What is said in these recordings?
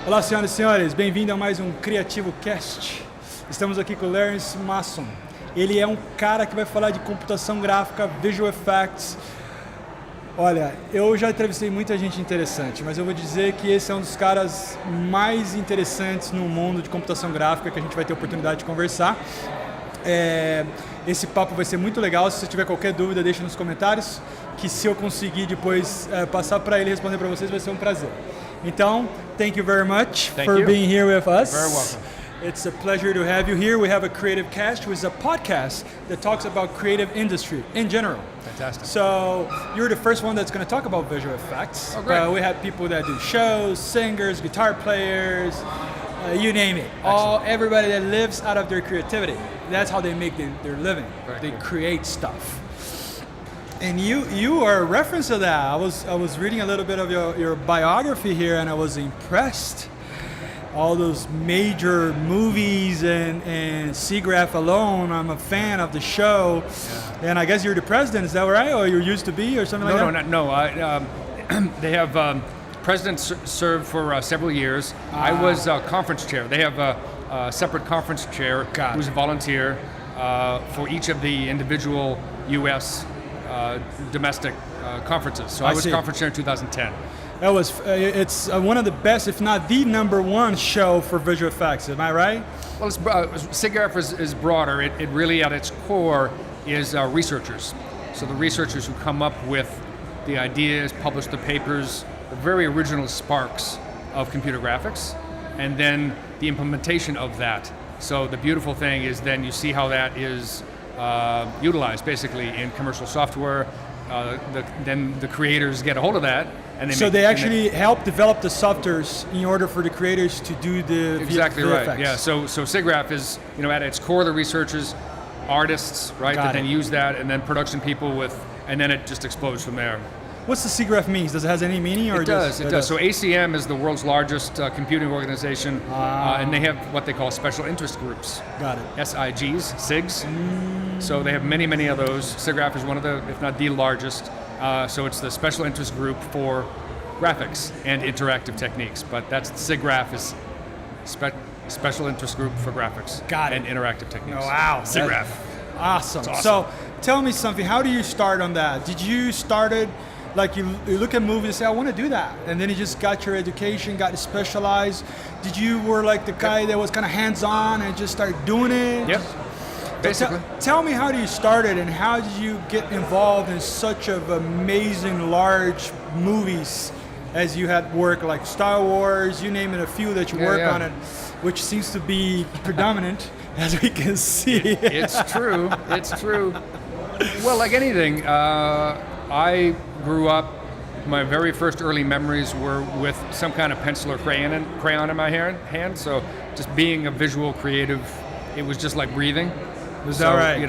Olá, senhoras e senhores, bem-vindo a mais um CriativoCast. Estamos aqui com o Terrence Masson. Ele é um cara que vai falar de computação gráfica, visual effects. Olha, eu já entrevistei muita gente interessante, mas eu vou dizer que esse é um dos caras mais interessantes no mundo de computação gráfica que a gente vai ter a oportunidade de conversar. Esse papo vai ser muito legal. Se você tiver qualquer dúvida, deixa nos comentários, que se eu conseguir depois passar para ele responder para vocês, vai ser um prazer. Então, thank you very much for being here with us. Very welcome. It's a pleasure to have you here. We have a CriativoCast, which is a podcast that talks about creative industry in general. Fantastic. So you're the first one that's going to talk about visual effects. Oh, great. We have people that do shows, singers, guitar players, you name it. Everybody that lives out of their creativity. That's how they make their living. Very They cool. create stuff. And you are a reference to that. I was reading a little bit of your biography here, and I was impressed. All those major movies and SIGGRAPH alone, I'm a fan of the show. Yeah. And I guess you're the president, is that right? Or you used to be, or something like that? No. They have presidents served for several years. I was conference chair. They have a separate conference chair who's a volunteer for each of the individual U.S. Domestic conferences. So I was conference chair in 2010. That was it's one of the best, if not the number one show for visual effects. Am I right? Well, SIGGRAPH is broader. It really, at its core, is researchers. So the researchers who come up with the ideas, publish the papers, the very original sparks of computer graphics, and then the implementation of that. So the beautiful thing is then you see how that is utilized basically in commercial software. Then the creators get a hold of that. And they actually help develop the softwares in order for the creators to do the exactly VFX. Right. Yeah. So SIGGRAPH is, at its core, the researchers, artists, right, that then use that, and then production people and then it just explodes from there. What's the SIGGRAPH means? Does it have any meaning? Or it does. So ACM is the world's largest computing organization, and they have what they call special interest groups. Got it. SIGs, SIGs. So they have many of those. SIGGRAPH is one of the, if not the largest. So it's the special interest group for graphics and interactive techniques. But that's SIGGRAPH is special interest group for graphics and interactive techniques. Oh, wow. SIGGRAPH. Awesome. Awesome. So tell me something. How do you start on that? Did you started like you look at movies and say, I want to do that, and then you just got your education, got specialized? Did you were like the guy that was kind of hands-on and just started doing it? Yep. Basically. Tell me, how do you start it, and how did you get involved in such of amazing large movies as you had work like Star Wars, you name it, a few that you work on it, which seems to be predominant as we can see. It's true. Well, like anything, I grew up, my very first early memories were with some kind of pencil or crayon in my hand, so just being a visual creative, it was just like breathing. Is that right?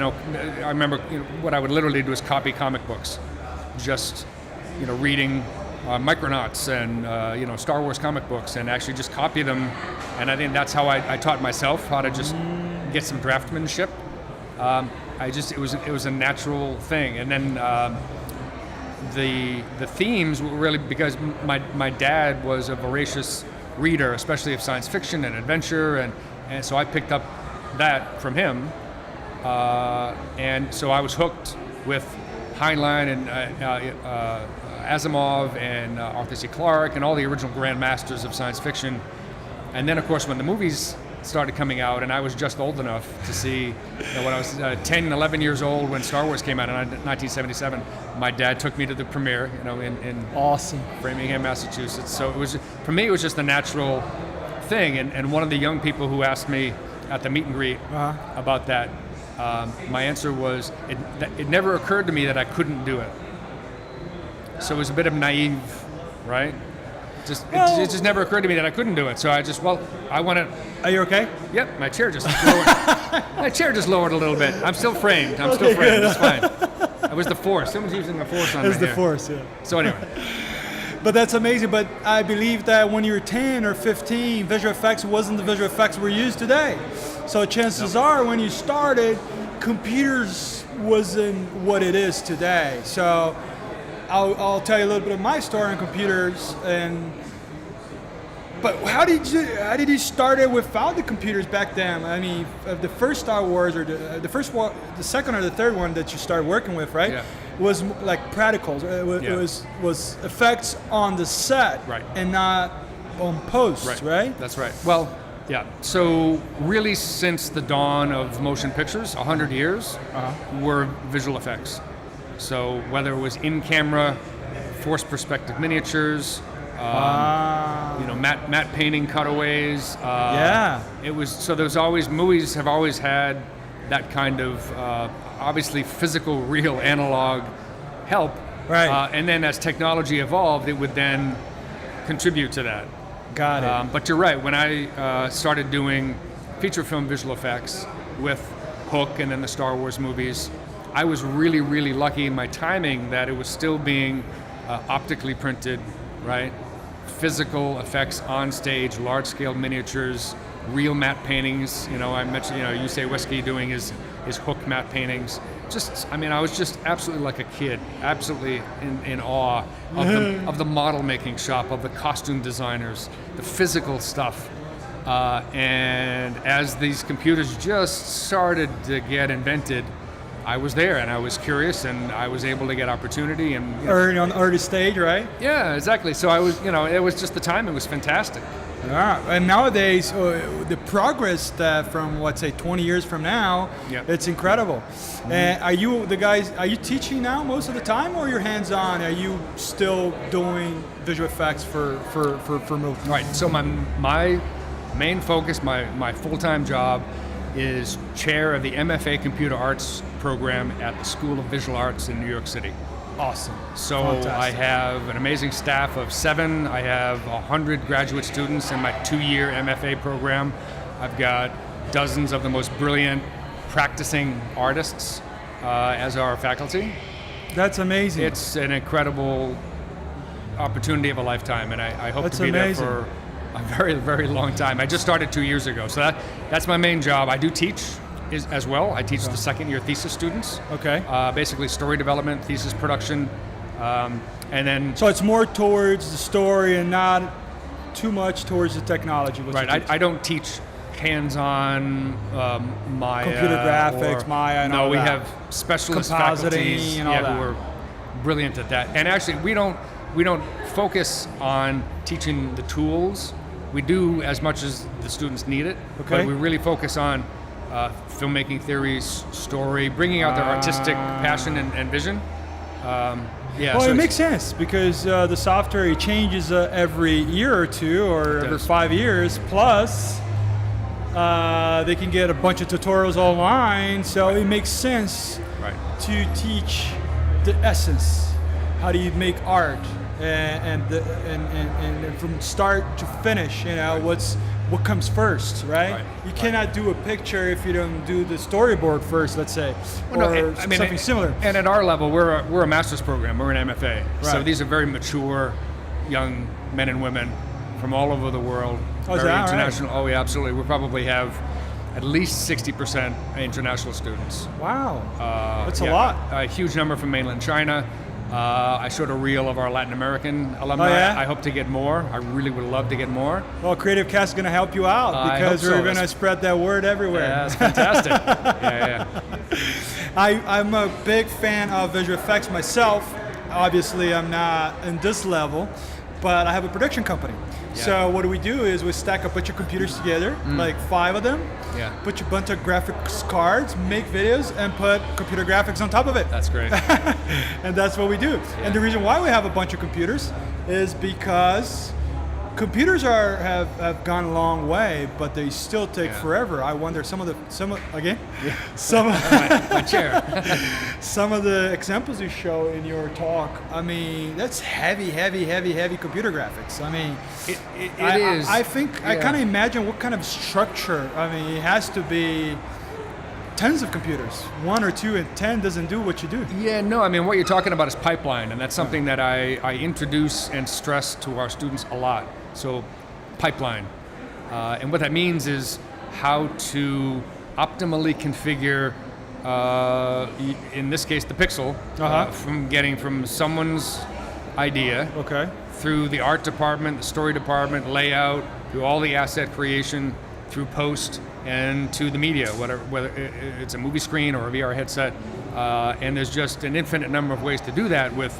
I remember what I would literally do is copy comic books, just reading Micronauts and Star Wars comic books, and actually just copy them. And I think that's how I taught myself how to just get some draftsmanship. It was a natural thing. And then the themes were really because my dad was a voracious reader, especially of science fiction and adventure, and so I picked up that from him. And so I was hooked with Heinlein and Asimov and Arthur C. Clarke and all the original grandmasters of science fiction. And then, of course, when the movies started coming out, and I was just old enough to see, when I was 10, 11 years old when Star Wars came out in 1977, my dad took me to the premiere, in awesome Framingham, Massachusetts. So for me, it was just a natural thing. And one of the young people who asked me at the meet and greet about that, my answer was, it never occurred to me that I couldn't do it. So it was a bit of naive, right? It just never occurred to me that I couldn't do it. So I want to. Are you okay? Yep, my chair just lowered a little bit. I'm still framed. It's fine. It was the force. Someone's using the force on me. It was the force, yeah. So anyway. But that's amazing. But I believe that when you were 10 or 15, visual effects wasn't the visual effects we're used today. So chances are, when you started, computers wasn't what it is today. So I'll tell you a little bit of my story on computers. And But how did you start it without the computers back then? I mean, the first Star Wars or the first one, the second or the third one that you started working with, right? Yeah. Was like practicals. It was effects on the set, right, and not on post, right? That's right. Well, yeah. So really, since the dawn of motion pictures, 100 years, were visual effects. So whether it was in-camera, forced perspective miniatures. Matte painting cutaways. It was so. There's always movies have always had that kind of obviously physical, real, analog help. Right. And then as technology evolved, it would then contribute to that. Got it. But you're right. When I started doing feature film visual effects with Hook and then the Star Wars movies, I was really, really lucky in my timing that it was still being optically printed, right? Physical effects on stage, large-scale miniatures, real matte paintings. I mentioned, Yusei Whiskey doing his Hook matte paintings. I was just absolutely like a kid, absolutely in awe of the model making shop, of the costume designers, the physical stuff. And as these computers just started to get invented, I was there and I was curious and I was able to get opportunity and early stage, right? Yeah, exactly. So I was, it was just the timing was fantastic. Yeah, and nowadays the progress that from 20 years from now, it's incredible. Mm-hmm. Are you teaching now most of the time, or you're hands-on? Are you still doing visual effects for movies? Right. So my main focus, my full-time job, is chair of the MFA Computer Arts program at the School of Visual Arts in New York City. Awesome. So fantastic. I have an amazing staff of 7. I have 100 graduate students in my 2-year MFA program. I've got dozens of the most brilliant practicing artists as our faculty. That's amazing. It's an incredible opportunity of a lifetime, and I hope to be there for a very, very long time. I just started 2 years ago, so that's my main job. I do teach as well. I teach the second-year thesis students. Okay. Basically story development, thesis production, and then... So it's more towards the story and not too much towards the technology. Right. I don't teach hands-on Maya. Computer graphics, Maya, and all that. No, we have specialist faculties and all that. who are brilliant at that. And actually, we don't focus on teaching the tools. We do as much as the students need it, but we really focus on filmmaking theories, story, bringing out their artistic passion and vision. It makes sense because the software changes every year or two or every 5 years. Plus, they can get a bunch of tutorials online, so it makes sense to teach the essence. How do you make art? And from start to finish, what comes first, right? You cannot do a picture if you don't do the storyboard first, let's say, something similar. And at our level, we're a master's program. We're an MFA, so these are very mature young men and women from all over the world. Very international. Right? Oh yeah, absolutely. We probably have at least 60% international students. Wow, that's a lot. A huge number from mainland China. I showed a reel of our Latin American alumni. I hope to get more. I really would love to get more. Well, CriativoCast is going to help you out because we're going to spread that word everywhere. Yeah, that's fantastic. I'm a big fan of visual effects myself. Obviously, I'm not in this level, but I have a production company. Yeah. So what we do is we stack a bunch of computers together, like 5 of them, put a bunch of graphics cards, make videos, and put computer graphics on top of it. That's great. And that's what we do. Yeah. And the reason why we have a bunch of computers is because computers have gone a long way, but they still take forever. I wonder some of the examples you show in your talk. I mean, that's heavy computer graphics. I mean, it is. I think I kind of imagine what kind of structure. I mean, it has to be tens of computers. 1 or 2 and 10 doesn't do what you do. Yeah, no. I mean, what you're talking about is pipeline, and that's something that I introduce and stress to our students a lot. So, pipeline. And what that means is how to optimally configure, in this case, the pixel, from getting from someone's idea Okay. through the art department, the story department, layout, through all the asset creation, through post, and to the media, whether it's a movie screen or a VR headset. And there's just an infinite number of ways to do that with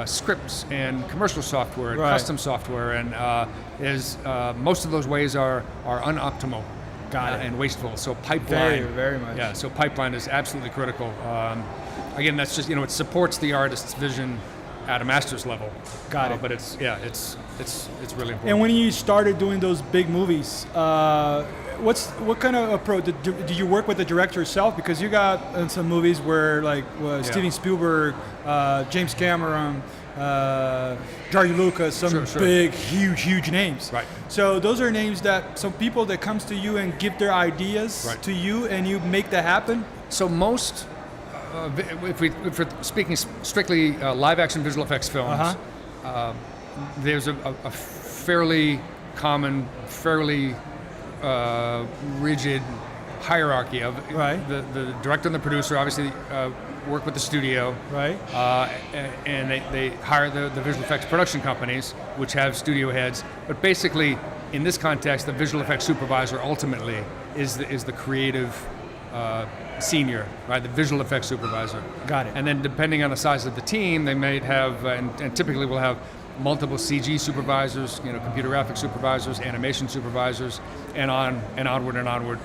scripts and commercial software, and custom software, and most of those ways are unoptimal. And wasteful. So pipeline, very much. Yeah. So pipeline is absolutely critical. Again, that's just it supports the artist's vision at a master's level. Got it. But it's really important. And when you started doing those big movies, what kind of approach do you work with the director yourself? Because you got some movies where Steven Spielberg, James Cameron, George Lucas, some big, huge names. Right. So those are names that some people that comes to you and give their ideas to you, and you make that happen. So most, if we're speaking strictly live-action visual effects films, there's a fairly common, fairly rigid hierarchy of the director and the producer. Obviously. Work with the studio, and they hire the visual effects production companies, which have studio heads. But basically, in this context, the visual effects supervisor ultimately is the creative senior, right? The visual effects supervisor. Got it. And then, depending on the size of the team, they may have, and typically will have multiple CG supervisors, computer graphics supervisors, animation supervisors, and onward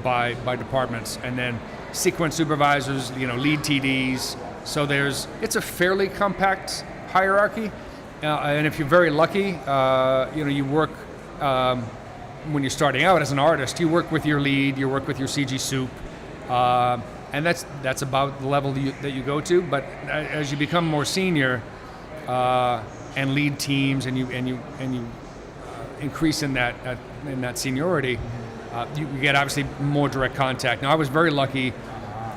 by departments, and then sequence supervisors, lead TDs. So it's a fairly compact hierarchy, and if you're very lucky, you work when you're starting out as an artist. You work with your lead, you work with your CG soup, and that's about the level that you go to. But as you become more senior and lead teams, and you increase in that seniority. You get obviously more direct contact. Now, I was very lucky,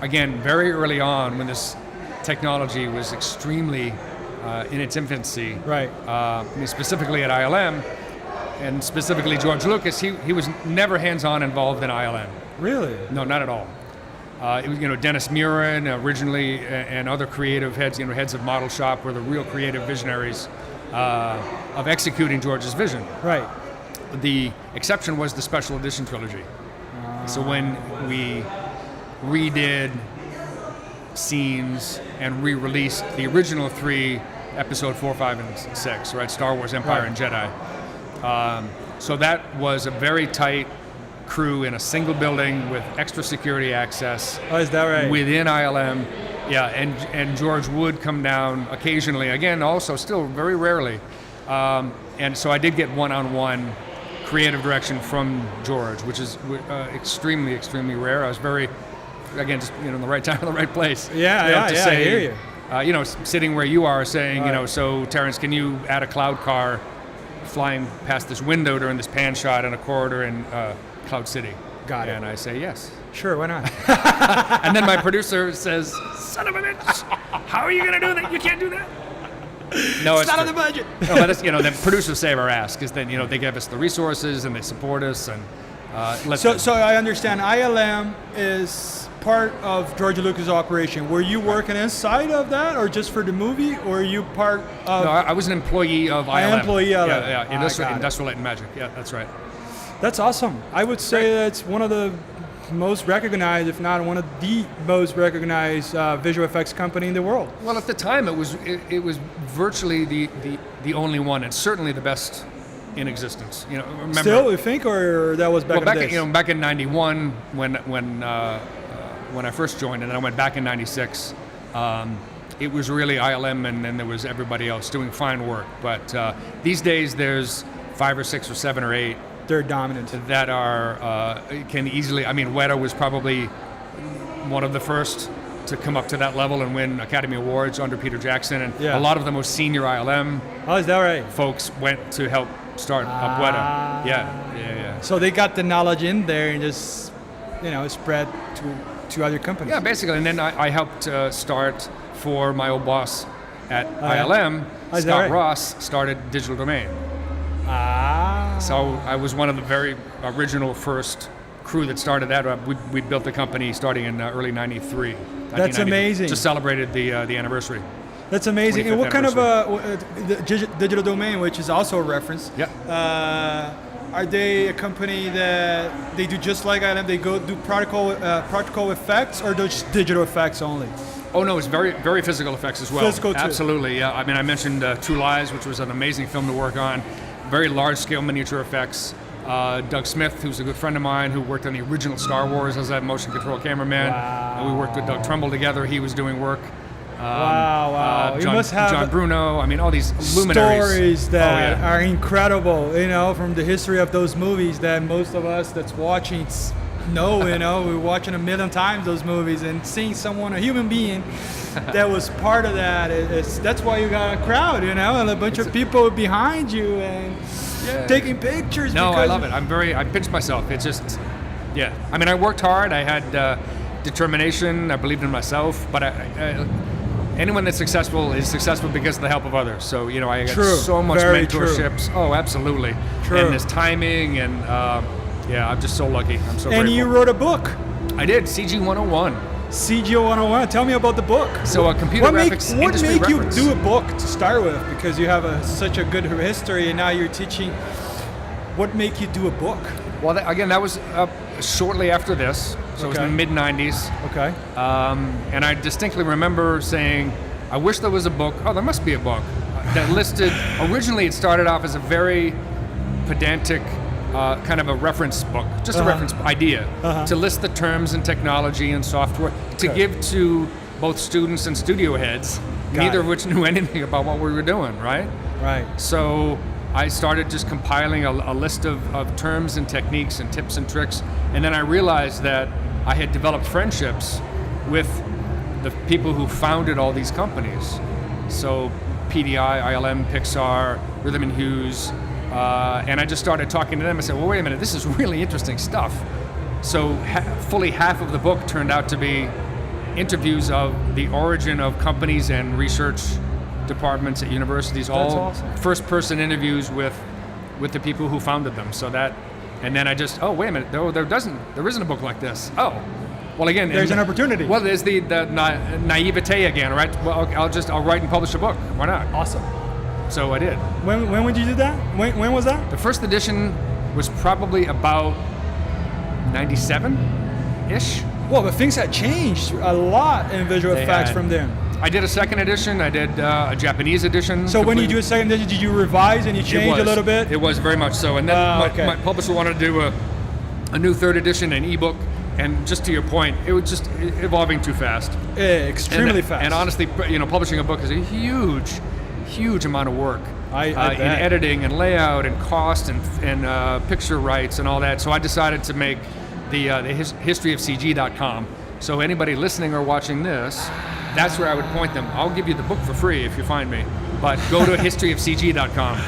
again, very early on when this technology was extremely in its infancy. Right. Specifically at ILM, and specifically George Lucas, he was never hands-on involved in ILM. Really? No, not at all. It was, Dennis Murin originally, and other creative heads, heads of model shop, were the real creative visionaries of executing George's vision. Right. The exception was the special edition trilogy. So when we redid scenes and re-released the original 3, episode 4, 5, and 6, right? Star Wars, Empire, and Jedi. So that was a very tight crew in a single building with extra security access. Oh, is that right? Within ILM. Yeah, and George would come down occasionally, again, also still very rarely. And so I did get one-on-one creative direction from George, which is extremely, extremely rare. I was very, again, just in the right time, in the right place. I hear you. Sitting where you are, saying, so Terrence, can you add a cloud car flying past this window during this pan shot in a corridor in Cloud City? Got it. And I say yes. Sure, why not? And then my producer says, "Son of a bitch, how are you going to do that? You can't do that." No, it's not on the budget. No, but the producers save our ass, because then they give us the resources and they support us, and So I understand ILM is part of George Lucas' operation. Were you working inside of that, or just for the movie, or are you part of? No, I was an employee of ILM. Employee of Industrial Light and Magic. Yeah, that's right. That's awesome. I would say that's one of the most recognized, if not one of the most recognized visual effects company in the world. Well, at the time, it was virtually the only one, and certainly the best in existence. Remember, still, you think, or that was back in the days? Back in '91 when I first joined, and then I went back in '96. It was really ILM, and then there was everybody else doing fine work. But these days, there's 5 or 6 or 7 or 8. They're dominant. That can easily. I mean, Weta was probably one of the first to come up to that level and win Academy Awards under Peter Jackson, and a lot of the most senior ILM. Oh, is that right? Folks went to help start up Weta. Yeah. So they got the knowledge in there and just, spread to other companies. Yeah, basically. And then I helped start for my old boss at ILM, Scott Ross, started Digital Domain. So I was one of the very original first crew that started that. We built the company starting in early '93. That's amazing. Just celebrated the anniversary. That's amazing. And what kind of the digital domain, which is also a reference? Yeah. Are they a company that they do just like ILM? They go do practical effects, or just digital effects only? Oh no, it's very, very physical effects as well. Physical too. Absolutely, yeah. I mean, I mentioned True Lies, which was an amazing film to work on. Very large-scale miniature effects. Doug Smith, who's a good friend of mine, who worked on the original Star Wars as a motion control cameraman. Wow. And we worked with Doug Trumbull together. He was doing work. Wow. You must have John Bruno. I mean, all these luminaries. Stories that are incredible, from the history of those movies that most of us that's watching know, we're watching a million times those movies, and seeing someone, a human being, that was part of that, that's why you got a crowd, and a bunch of people behind you and taking pictures. No, I love it. I pinch myself. It's just, I mean, I worked hard. I had determination. I believed in myself, but anyone that's successful is successful because of the help of others. So, I got so much mentorships. True. Oh, absolutely. True. And there's timing, and I'm just so lucky. I'm so grateful. And you wrote a book. I did, CG 101. CG 101. Tell me about the book. So a computer graphics industry What made reference. you do a book to start with? Because you have such a good history, and now you're teaching. What made you do a book? Well, that was shortly after this. So it was in the mid-90s. Okay. And I distinctly remember saying, I wish there was a book. Oh, there must be a book that listed. Originally, it started off as a very pedantic kind of a reference book, just a reference idea, to list the terms and technology and software to give to both students and studio heads, neither of which knew anything about what we were doing, right? Right. So I started just compiling a list of terms and techniques and tips and tricks, and then I realized that I had developed friendships with the people who founded all these companies. So PDI, ILM, Pixar, Rhythm and Hughes, and I just started talking to them and said, well, wait a minute, this is really interesting stuff. So fully half of the book turned out to be interviews of the origin of companies and research departments at universities, all awesome. First-person interviews with the people who founded them. So that, and then I just, oh, wait a minute, there isn't a book like this. Oh, well, again, there's an opportunity. Well, there's the naivete again, right? Well, I'll write and publish a book. Why not? Awesome. So I did. When would you do that? When was that? The first edition was probably about 97-ish. Well, but things had changed a lot in visual effects from then. I did a second edition. I did a Japanese edition. So when you do a second edition, did you revise and you change a little bit? It was very much so. And then my publisher wanted to do a new third edition, an ebook. And just to your point, it was just evolving too fast. Extremely fast. And honestly, publishing a book is a huge amount of work. I bet. In editing and layout and cost and picture rights and all that. So I decided to make the historyofcg.com. So anybody listening or watching this, that's where I would point them. I'll give you the book for free if you find me, but go to historyofcg.com.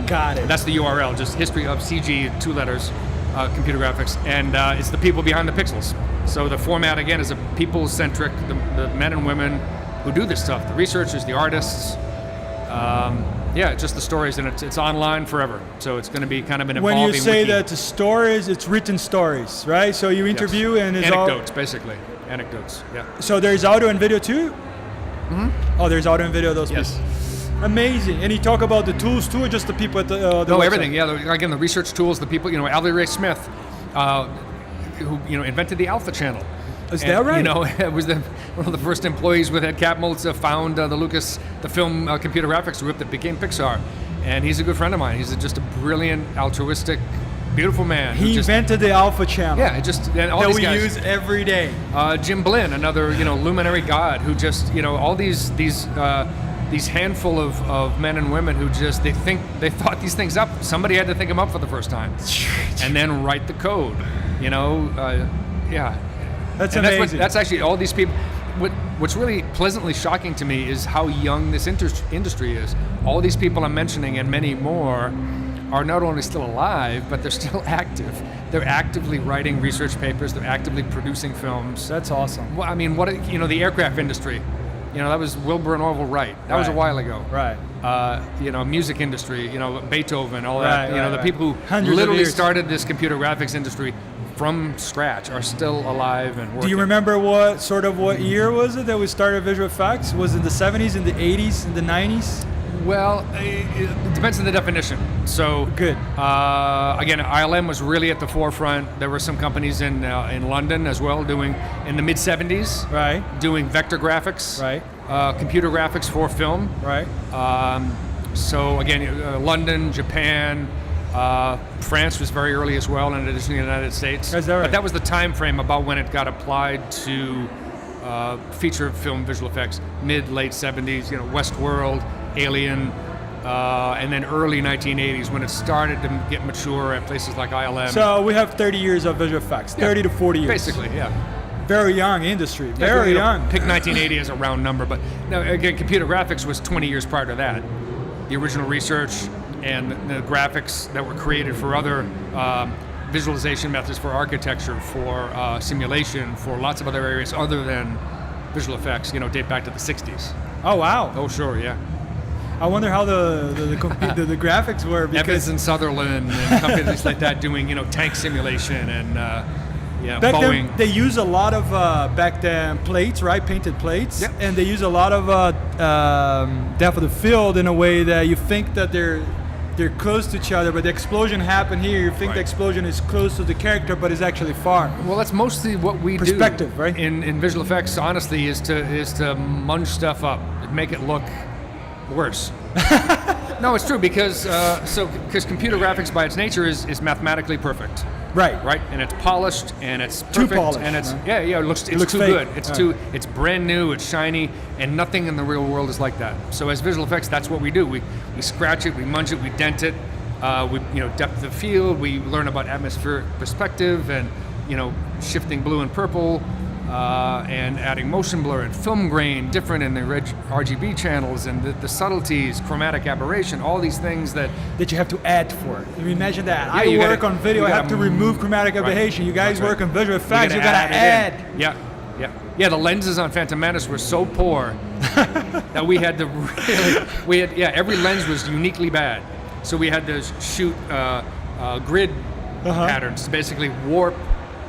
Got it. That's the URL, just history of CG, 2 letters, computer graphics, and it's the people behind the pixels. So the format again is a people-centric, the men and women who do this stuff, the researchers, the artists. Just the stories, and it's online forever. So it's going to be kind of an evolving When you say wiki. that the stories, it's written stories, right? So you interview and it's anecdotes, basically. Anecdotes, yeah. So there's audio and video too? Mm-hmm. Oh, there's audio and video of those yes. people. Amazing. And you talk about the tools too, or just the people at the No, website? everything, yeah. Again, the research tools, the people, Alvy Ray Smith, who invented the Alpha Channel. Is that right? It was one of the first employees with Ed Catmull to found the film computer graphics group that became Pixar. And he's a good friend of mine. He's just a brilliant, altruistic, beautiful man. He invented the Alpha Channel. Yeah, and all that these we guys, use every day. Jim Blinn, another luminary god, who just all these handful of men and women who just they thought these things up. Somebody had to think them up for the first time, and then write the code. That's amazing. That's actually all these people. What's really pleasantly shocking to me is how young this industry is. All these people I'm mentioning and many more are not only still alive, but they're still active. They're actively writing research papers. They're actively producing films. That's awesome. Well, I mean, the aircraft industry. That was Wilbur and Orville Wright. That was a while ago. Right. Music industry. Beethoven, all that. The people who Hundreds literally of years. started this computer graphics industry from scratch are still alive and working. Do you remember what year was it that we started visual effects? Was it the 70s, in the 80s, in the 90s? Well, it depends on the definition. So, good. Again, ILM was really at the forefront. There were some companies in London as well doing, in the mid-70s, right, doing vector graphics, right, computer graphics for film. Right. So again, London, Japan, France was very early as well, in addition to the United States. Is that right? But that was the time frame about when it got applied to feature film visual effects, mid-late 70s, Westworld, Alien, and then early 1980s when it started to get mature at places like ILM. So we have 30 years of visual effects, 30 to 40 years. Basically, yeah. Very young industry, very young. Pick 1980 as a round number, but no, again, computer graphics was 20 years prior to that. The original research and the graphics that were created for other visualization methods for architecture, for simulation, for lots of other areas other than visual effects, date back to the 60s. Oh, wow. Oh, sure, yeah. I wonder how the graphics were. Because Evans and Sutherland and companies like that doing, tank simulation and back Boeing. then, they use a lot of back then plates, right? Painted plates, yep. And they use a lot of depth of the field in a way that you think that they're close to each other, but the explosion happened here. You think right. The explosion is close to the character, but it's actually far. Well, that's mostly what we Perspective, do right? in visual effects. Honestly, is to munch stuff up, make it look worse. No, it's true because computer graphics by its nature is mathematically perfect. Right, and it's polished and it's perfect, too polished, and it's right? it looks too fake. good. It's brand new, it's shiny, and nothing in the real world is like that. So as visual effects, that's what we do. We scratch it, we munch it, we dent it, we depth of field. We learn about atmospheric perspective and shifting blue and purple. And adding motion blur and film grain, different in the RGB channels, and the subtleties, chromatic aberration, all these things that you have to add for it. You imagine that. Yeah, I work on video, I have to remove chromatic aberration. Right. You guys That's work right. on visual effects, you gotta add. Yeah. The lenses on Phantom Menace were so poor that we had to every lens was uniquely bad. So we had to shoot grid patterns to basically warp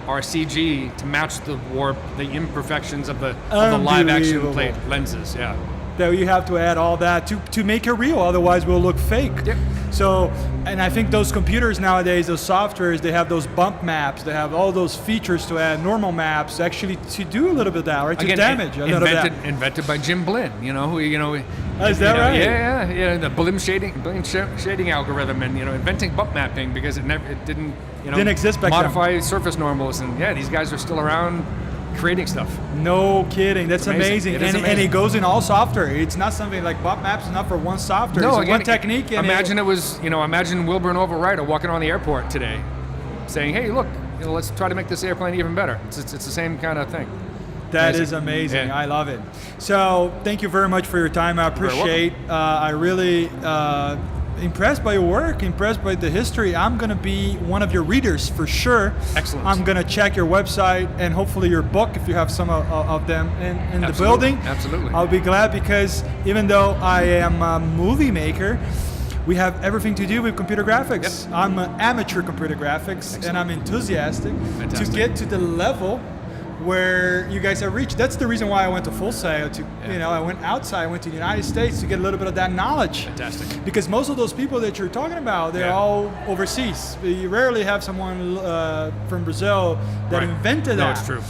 our CG to match the warp, the imperfections of the live action plate lenses. Yeah. That you have to add all that to make it real, otherwise we'll look fake. Yep. So, and I think those computers nowadays, those softwares, they have those bump maps, they have all those features to add normal maps actually to do a little bit of that, right? To damage a little bit of that. Invented by Jim Blinn, Is that right? Yeah, the Blinn shading algorithm, and inventing bump mapping because it didn't exist back then. Modify surface normals, and these guys are still around creating stuff. No kidding, that's amazing. And it goes in all software. It's not something like bump maps is not for one software. No, it's one technique. And imagine Wilbur and Overrider walking around the airport today, saying, "Hey, look, let's try to make this airplane even better." It's the same kind of thing. That is amazing. Yeah. I love it. So thank you very much for your time. I appreciate. I really impressed by your work, impressed by the history. I'm going to be one of your readers for sure. Excellent. I'm going to check your website and hopefully your book if you have some of them in the building. Absolutely. I'll be glad because even though I am a movie maker, we have everything to do with computer graphics. Yep. I'm an amateur computer graphics. Excellent. And I'm enthusiastic to get to the level where you guys have reached. That's the reason why I went to Full Sail. I went outside, I went to the United States to get a little bit of that knowledge. Fantastic. Because most of those people that you're talking about, they're all overseas. You rarely have someone from Brazil that invented that. No, it's true.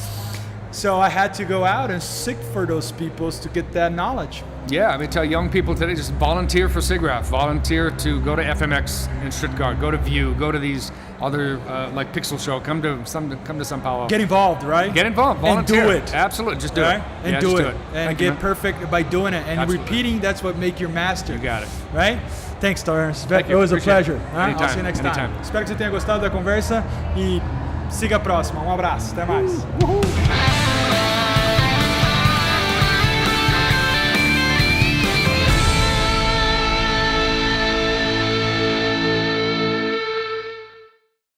So I had to go out and seek for those people to get that knowledge. Yeah, I mean, tell young people today, just volunteer for SIGGRAPH, volunteer to go to FMX in Stuttgart, go to View, go to these other like Pixel Show, come to São Paulo. Get involved, right? Get involved, volunteer. And do it. Absolutely, just do it. And do it. And get perfect by doing it. And Absolutely. repeating, that's what makes you master. You got it. Right? Thanks, Terrence. Thank It was a Appreciate pleasure. Anytime. I'll see you next time. Anytime. Espero que você tenha gostado da conversa e siga a próxima. Um abraço. Até mais. Uhul.